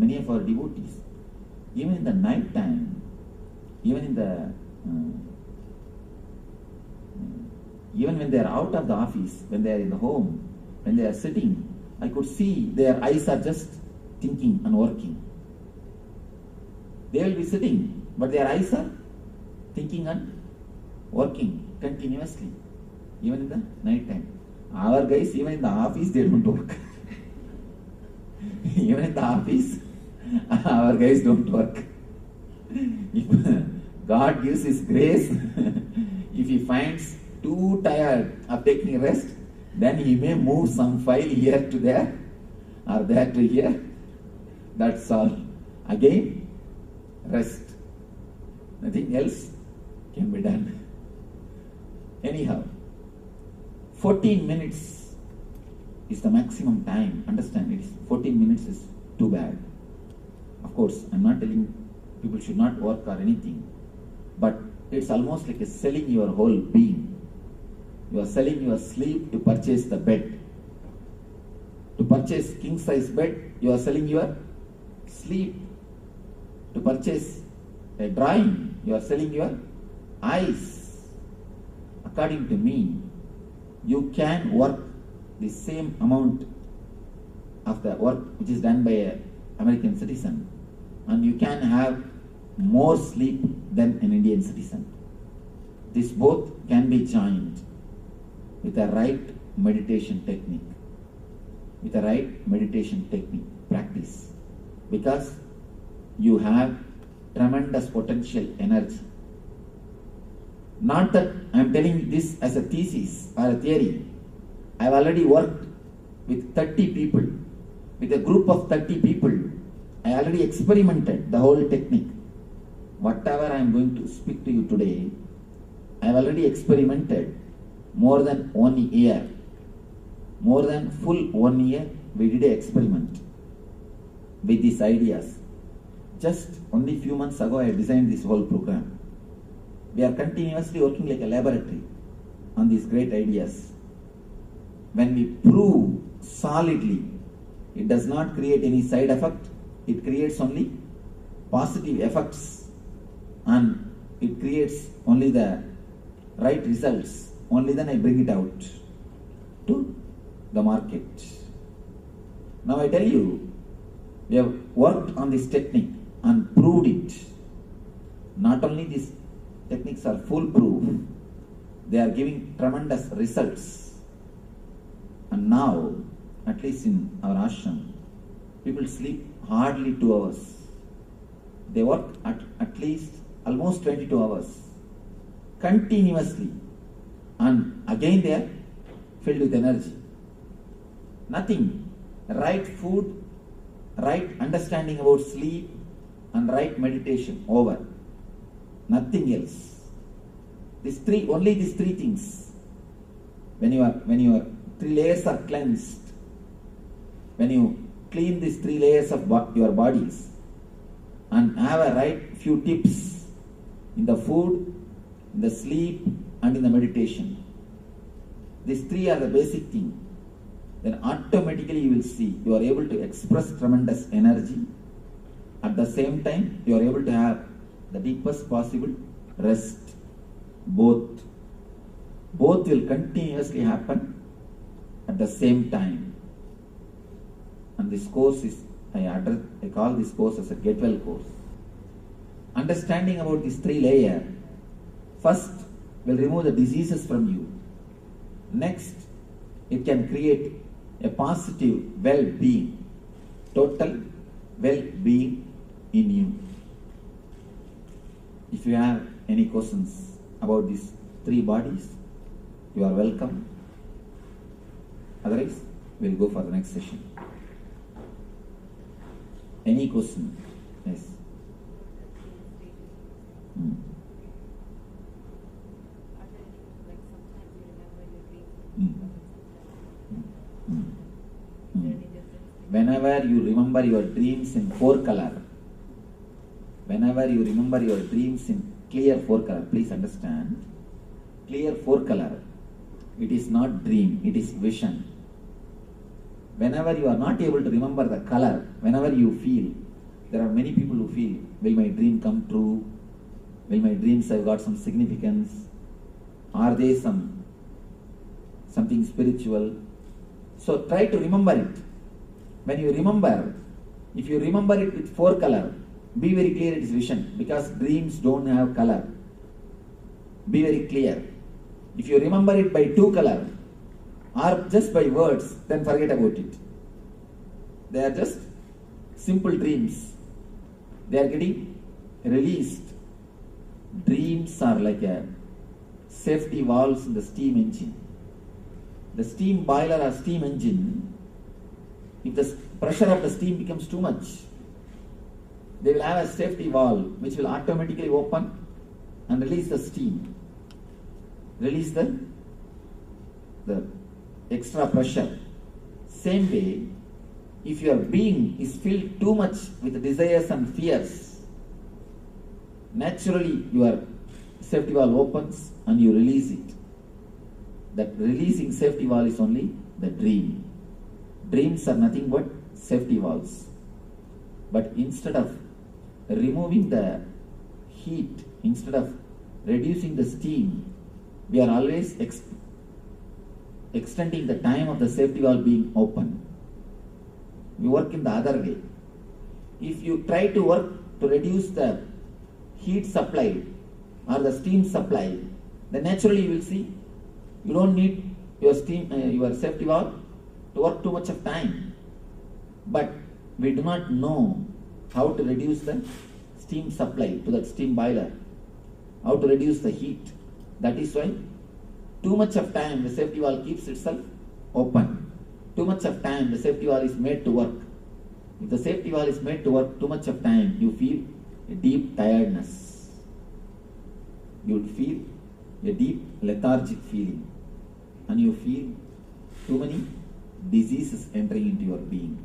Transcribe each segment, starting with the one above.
many of our devotees, even in the night time, even in the even when they are out of the office, when they are in the home, when they are sitting, I could see their eyes are just thinking and working. They will be sitting, but their eyes are thinking and working continuously, even in the night time. Our guys, even in the office, they don't work. Even in the office, our guys don't work. If God gives His grace, if He finds too tired of taking rest, then He may move some file here to there or there to here. That's all. Again, rest. Nothing else can be done. Anyhow, 14 minutes is the maximum time. Understand, it is 14 minutes is too bad. Of course, I'm not telling people should not work or anything, but it's almost like selling your whole being. You are selling your sleep to purchase the bed. To purchase king size bed, you are selling your sleep. To purchase a drawing, you are selling your eyes. According to me, you can work the same amount of the work which is done by an American citizen, and you can have more sleep than an Indian citizen. This both can be joined with a right meditation technique. With a right meditation technique practice, because you have tremendous potential energy. Not that I am telling this as a thesis or a theory. I have already worked with 30 people. With a group of 30 people, I already experimented the whole technique. Whatever I am going to speak to you today, I have already experimented more than 1 year. More than full 1 year, we did an experiment with these ideas. Just only few months ago, I designed this whole program. We are continuously working like a laboratory on these great ideas. When we prove solidly, it does not create any side effect, it creates only positive effects, and it creates only the right results. Only then I bring it out to the market. Now I tell you, we have worked on this technique and proved it. Not only these techniques are foolproof, they are giving tremendous results. And now, at least in our ashram, people sleep hardly 2 hours. They work at least almost 22 hours continuously, and again they are filled with energy. Nothing. Right food, right understanding about sleep, and right meditation. Over. Nothing else. Only these three things. When your 3 layers are cleansed, when you clean these 3 layers of your bodies, and have a right few tips in the food, in the sleep, and in the meditation. These 3 are the basic thing. Then automatically you will see you are able to express tremendous energy. At the same time, you are able to have the deepest possible rest. Both will continuously happen at the same time. And this course is, I call this course as a get well course. Understanding about these 3 layers, first will remove the diseases from you. Next, it can create a positive well-being, total well-being in you. If you have any questions about these 3 bodies, you are welcome. Otherwise, we'll go for the next session. Any question? Yes. Whenever you remember your dreams in 4 color, whenever you remember your dreams in clear 4 color, please understand, clear 4 color, it is not dream, it is vision. Whenever you are not able to remember the color, whenever you feel There are many people who feel, will my dream come true? Will my dreams have got some significance? Are they something spiritual? So try to remember it. When you remember, if you remember it with 4 color, be very clear it is vision, because dreams don't have color. Be very clear. If you remember it by 2 color or just by words, then forget about it. They are just simple dreams. They are getting released. Dreams are like a safety valves in the steam engine. The steam boiler or steam engine, if the pressure of the steam becomes too much, they will have a safety valve which will automatically open and release the steam. Release the extra pressure. Same way, if your being is filled too much with desires and fears, naturally your safety valve opens and you release it. That releasing safety valve is only the dream. Dreams are nothing but safety valves. But instead of removing the heat, instead of reducing the steam, we are always extending the time of the safety valve being open. We work in the other way. If you try to work to reduce the heat supply or the steam supply, then naturally you will see you don't need your safety valve to work too much of time. But we do not know how to reduce the steam supply to that steam boiler, how to reduce the heat. That is why too much of time the safety valve keeps itself open. Too much of time the safety valve is made to work. If the safety valve is made to work too much of time, you feel a deep tiredness. You will feel a deep lethargic feeling. And you feel too many diseases entering into your being.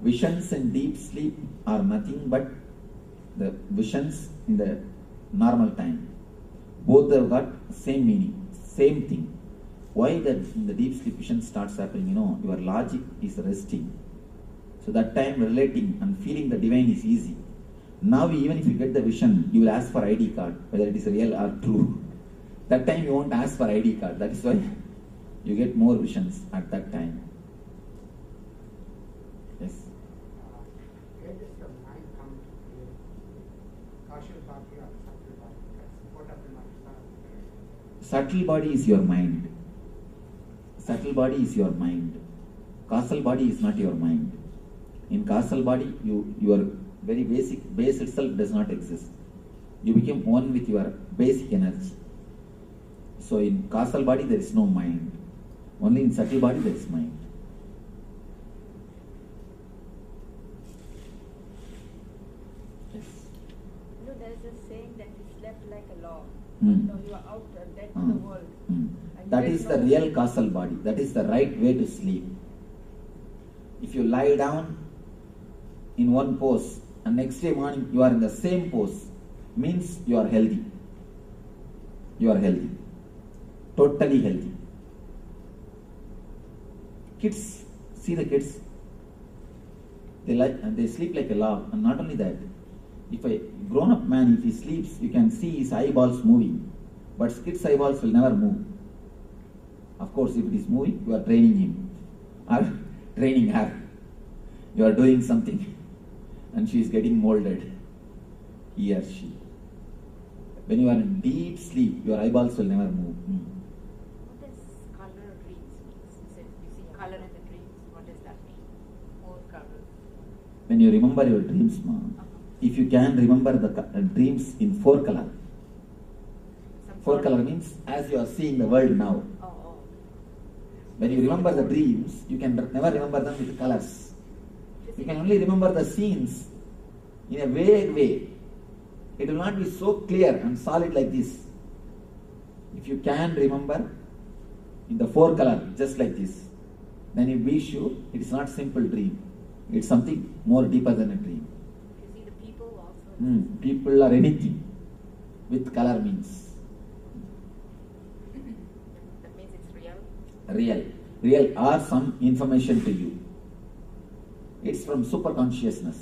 Visions in deep sleep are nothing but the visions in the normal time. Both have got same meaning, same thing. Why in the deep sleep vision starts happening? Your logic is resting. So that time relating and feeling the divine is easy. Now even if you get the vision, you will ask for ID card, whether it is real or true. That time you won't ask for ID card. That is why you get more visions at that time. Yes. Where does the mind come to play? Causal body or subtle body? That's what of the mind. Subtle body is your mind. Subtle body is your mind. Causal body is not your mind. In causal body, your very basic base itself does not exist. You become one with your basic energy. So in causal body there is no mind. Only in subtle body there is mind. Yes. There is a saying that you slept like a log. You are out dead to the world. That is the real causal body. That is the right way to sleep. If you lie down in one pose and next day morning you are in the same pose, means you are healthy. You are healthy. Totally healthy. Kids, see the kids. They sleep like a log. And not only that, if a grown-up man, if he sleeps, you can see his eyeballs moving. But kids' eyeballs will never move. Of course, if it is moving, you are training him or training her. You are doing something and she is getting molded. He or she. When you are in deep sleep, your eyeballs will never move. What does color dreams mean? You see color in the dreams. What does that mean? More color. When you remember your dreams, if you can remember the dreams in 4 color. 4 color means as you are seeing the world now. When you remember the dreams, you can never remember them with colors. You can only remember the scenes in a vague way. It will not be so clear and solid like this. If you can remember in the 4 color, just like this, then you be sure it is not simple dream. It's something more deeper than a dream. You see the people also. People or anything with color means. That means it's real. Real. real or some information to you. It's from superconsciousness,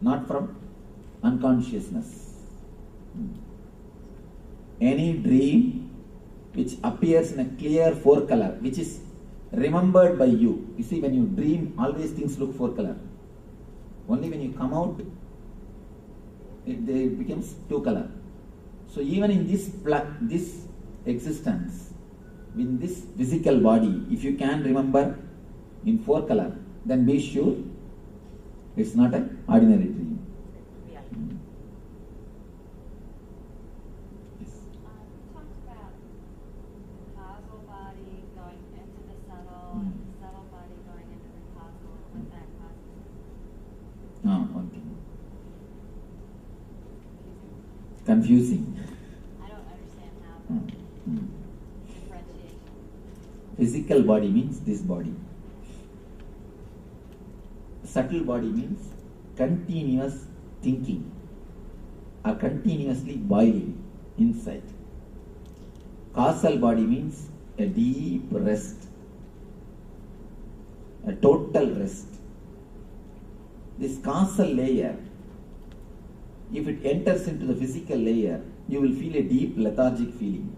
not from unconsciousness. Any dream which appears in a clear four color, which is remembered by you. You see, when you dream, always things look four color. Only when you come out, it becomes two color. So even in this existence, in this physical body, if you can remember in four color, then be sure it's not an ordinary dream. Yeah. Yes. You talked about the causal body going into the subtle, and the subtle body going into the causal, and what that causes. One thing. Confusing. I don't understand how the differentiation. Physical body means this body. Subtle body means continuous thinking or continuously boiling inside. Causal body means a deep rest, a total rest. This causal layer, if it enters into the physical layer, you will feel a deep lethargic feeling.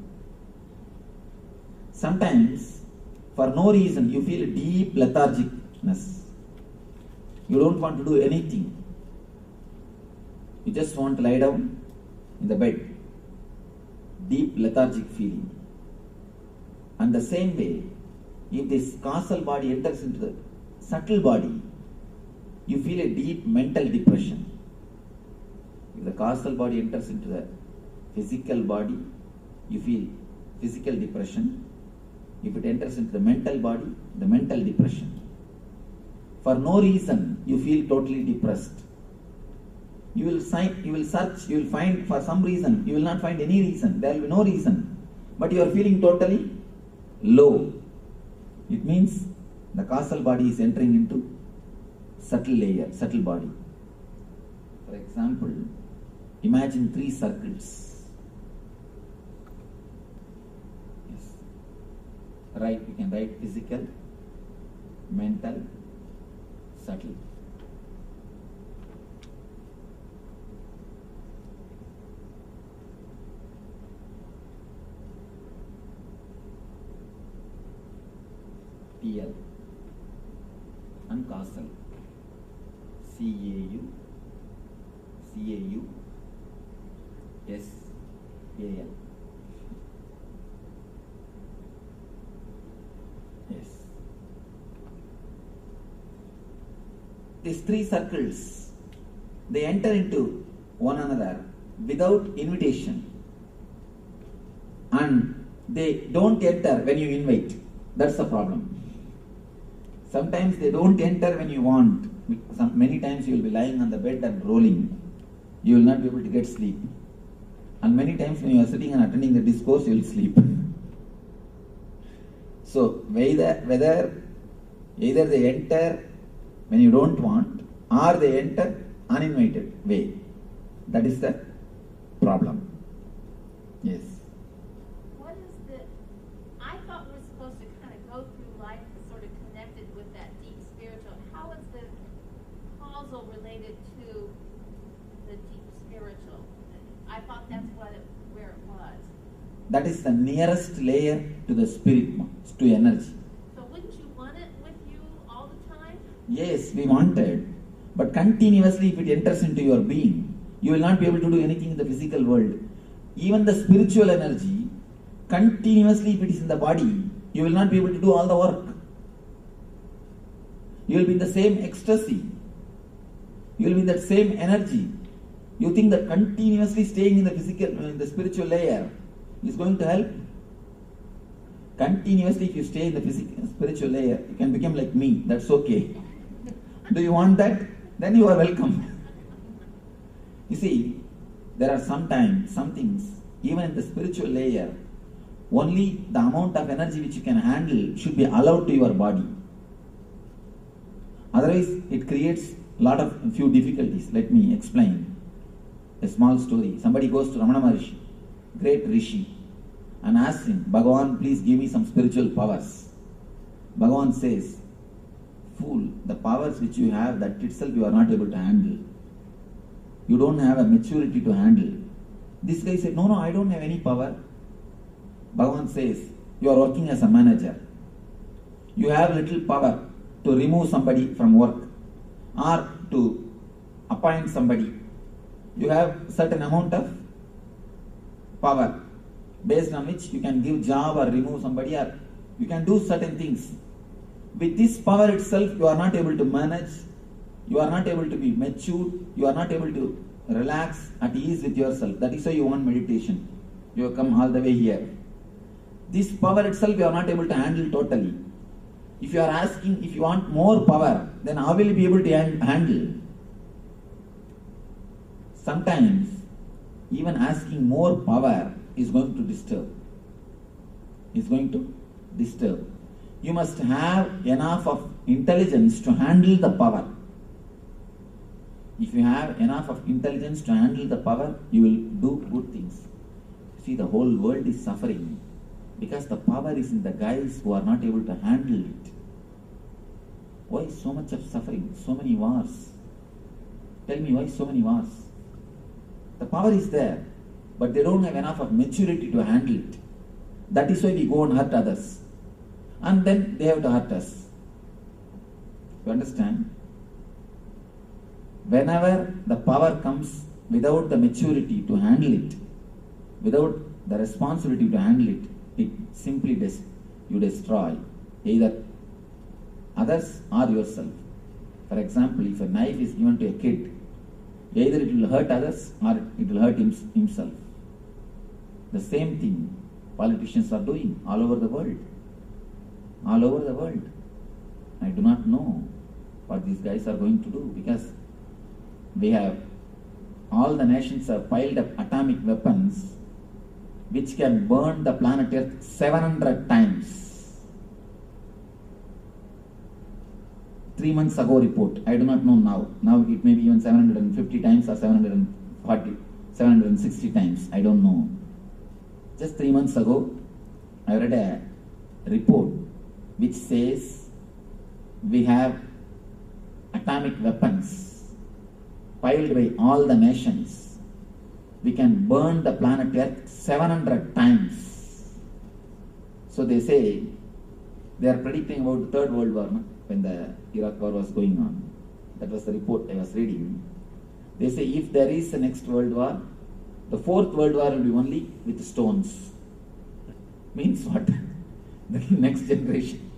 Sometimes, for no reason, you feel a deep lethargicness. You don't want to do anything. You just want to lie down in the bed. Deep lethargic feeling. And the same way, if this causal body enters into the subtle body, you feel a deep mental depression. If the causal body enters into the physical body, you feel physical depression. If it enters into the mental body, the mental depression. For no reason, you feel totally depressed. You will search, you will find for some reason, you will not find any reason, there will be no reason. But you are feeling totally low. It means the causal body is entering into subtle layer, subtle body. For example, imagine 3 circles. Yes. Right, you can write physical, mental, subtle. PL and causal. CAU, SAL. Yes. These 3 circles, they enter into one another without invitation. And they don't enter when you invite. That's the problem. Sometimes they don't enter when you want. Many times you will be lying on the bed and rolling. You will not be able to get sleep. And many times when you are sitting and attending the discourse, you will sleep. So whether either they enter when you don't want, or they enter uninvited way. That is the problem. Yes. What is the, I thought we're supposed to kind of go through life sort of connected with that deep spiritual. How is the causal related to the deep spiritual? I thought that's where it was. That is the nearest layer to the spirit, to energy. So wouldn't you want it with you all the time? Yes, we wanted. But continuously, if it enters into your being, you will not be able to do anything in the physical world. Even the spiritual energy, continuously, if it is in the body, you will not be able to do all the work. You will be in the same ecstasy. You will be in that same energy. You think that continuously staying in the physical, in the spiritual layer is going to help? Continuously, if you stay in the physical, spiritual layer, you can become like me. That's okay. Do you want that? Then you are welcome. You see, there are sometimes, some things, even in the spiritual layer, only the amount of energy which you can handle should be allowed to your body. Otherwise, it creates few difficulties. Let me explain a small story. Somebody goes to Ramana Maharishi, great Rishi, and asks him, Bhagavan, please give me some spiritual powers. Bhagavan says, fool, the powers which you have, that itself you are not able to handle. You don't have a maturity to handle. This guy said, no, I don't have any power. Bhagavan says, you are working as a manager. You have little power to remove somebody from work or to appoint somebody. You have certain amount of power based on which you can give job or remove somebody, or you can do certain things. With this power itself, you are not able to manage, you are not able to be mature, you are not able to relax at ease with yourself. That is why you want meditation. You have come all the way here. This power itself you are not able to handle totally. If you are asking, if you want more power, then how will you be able to handle? Sometimes, even asking more power is going to disturb. Is going to disturb. You must have enough of intelligence to handle the power. If you have enough of intelligence to handle the power, you will do good things. See, the whole world is suffering because the power is in the guys who are not able to handle it. Why so much of suffering? So many wars. Tell me, why so many wars? The power is there, but they don't have enough of maturity to handle it. That is why we go and hurt others. And then they have to hurt us. You understand? Whenever the power comes without the maturity to handle it, without the responsibility to handle it, it simply you destroy either others or yourself. For example, if a knife is given to a kid, either it will hurt others or it will hurt himself. The same thing politicians are doing all over the world. All over the world. I do not know what these guys are going to do, because all the nations have piled up atomic weapons which can burn the planet Earth 700 times. 3 months ago report, I do not know now. Now it may be even 750 times or 740, 760 times, I don't know. Just 3 months ago, I read a report which says we have atomic weapons piled by all the nations. We can burn the planet Earth 700 times. So they say, they are predicting about the Third World War, no? When the Iraq war was going on. That was the report I was reading. They say if there is a next World War, the Fourth World War will be only with stones. Means what? The next generation.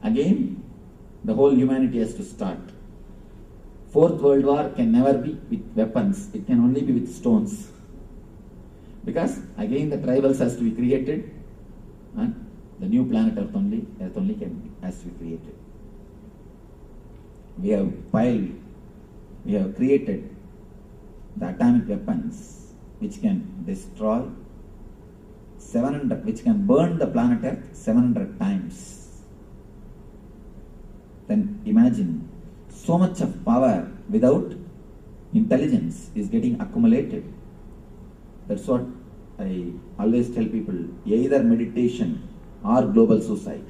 Again, the whole humanity has to start. Fourth World War can never be with weapons. It can only be with stones. Because again the tribals has to be created, and the new planet Earth only has to be created. We have created the atomic weapons which can destroy 700, which can burn the planet Earth 700 times. Then imagine, so much of power without intelligence is getting accumulated. That's what I always tell people, either meditation or global suicide.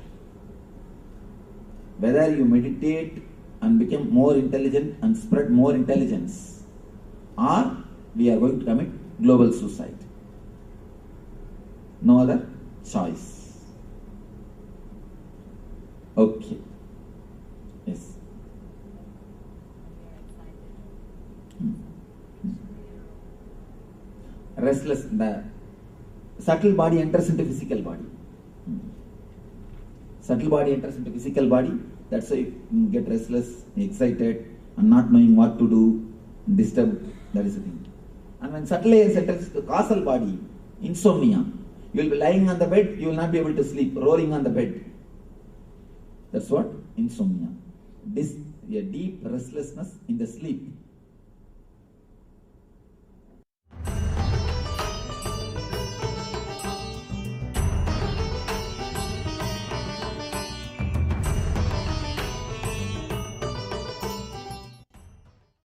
Whether you meditate and become more intelligent and spread more intelligence, or we are going to commit global suicide. No other choice. Okay. Yes. Restless, the subtle body enters into physical body. Subtle body enters into physical body. That's why you get restless, excited, and not knowing what to do, disturbed. That is the thing. And when subtle enters into the causal body, insomnia. You will be lying on the bed, you will not be able to sleep, rolling on the bed. That's what? Insomnia. A deep restlessness in the sleep.